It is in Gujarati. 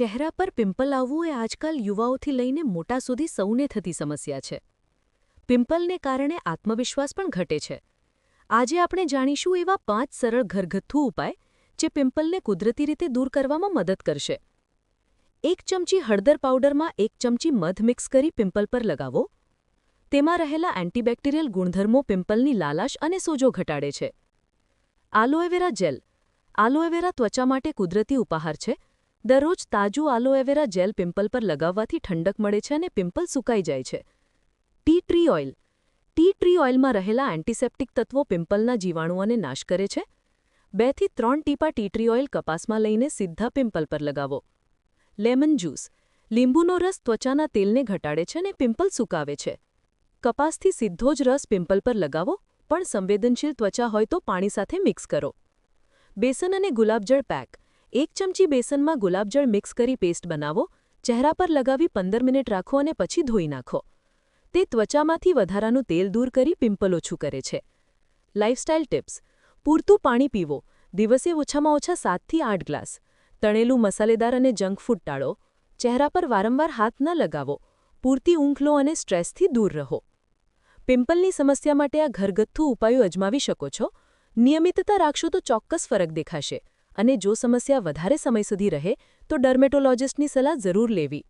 ચહેરા પર પિમ્પલ આવવું એ આજકાલ યુવાઓથી લઈને મોટા સુધી સૌને થતી સમસ્યા છે. પિમ્પલને કારણે આત્મવિશ્વાસ પણ ઘટે છે. આજે આપણે જાણીશું એવા 5 સરળ ઘરગથ્થુ ઉપાય જે પિમ્પલને કુદરતી રીતે દૂર કરવામાં મદદ કરશે. 1 ચમચી હળદર પાવડરમાં 1 ચમચી મધ મિક્સ કરી પિમ્પલ પર લગાવો. તેમાં રહેલા એન્ટીબેક્ટેરિયલ ગુણધર્મો પિમ્પલની લાલાશ અને સોજો ઘટાડે છે. આલોએવેરા જેલ. આલોએવેરા ત્વચા માટે કુદરતી ઉપહાર છે. દરરોજ તાજું આલોએવેરા જેલ પિમ્પલ પર લગાવવાથી ઠંડક મળે છે અને પિમ્પલ સુકાઈ જાય છે. Tea tree oil. Tea tree ઓઇલમાં રહેલા એન્ટિસેપ્ટિક તત્વો પિમ્પલના જીવાણુઓને નાશ કરે છે. 2 થી 3 ટીપા ટી ટ્રી ઓઇલ કપાસમાં લઈને સીધા પિમ્પલ પર લગાવો. Lemon juice. લીંબુનો રસ ત્વચાના તેલને ઘટાડે છે અને પિમ્પલ સુકાવે છે. કપાસથી સીધો જ રસ પિમ્પલ પર લગાવો, પણ સંવેદનશીલ ત્વચા હોય તો પાણી સાથે મિક્સ કરો. બેસન અને ગુલાબજળ પેક. 1 ચમચી બેસનમાં ગુલાબજળ મિક્સ કરી પેસ્ટ બનાવો. ચહેરા પર લગાવી 15 મિનિટ રાખો અને પછી ધોઈ નાખો. તે ત્વચામાંથી વધારાનું તેલ દૂર કરી પિમ્પલ ઓછું કરે છે. Lifestyle tips. પૂરતું પાણી પીવો. દિવસે ઓછામાં ઓછા 7 થી 8 ગ્લાસ. તળેલું મસાલેદાર અને જંક ફૂડ ટાળો. ચહેરા પર વારંવાર હાથ ન લગાવો. પૂરતી ઊંઘ લો અને સ્ટ્રેસથી દૂર રહો. પિમ્પલની સમસ્યા માટે આ ઘરગથ્થુ ઉપાયો અજમાવી શકો છો. નિયમિતતા રાખશો તો ચોક્કસ ફરક દેખાશે. અને જો સમસ્યા વધારે સમય સુધી રહે તો ડર્મેટોલોજિસ્ટની સલાહ જરૂર લેવી.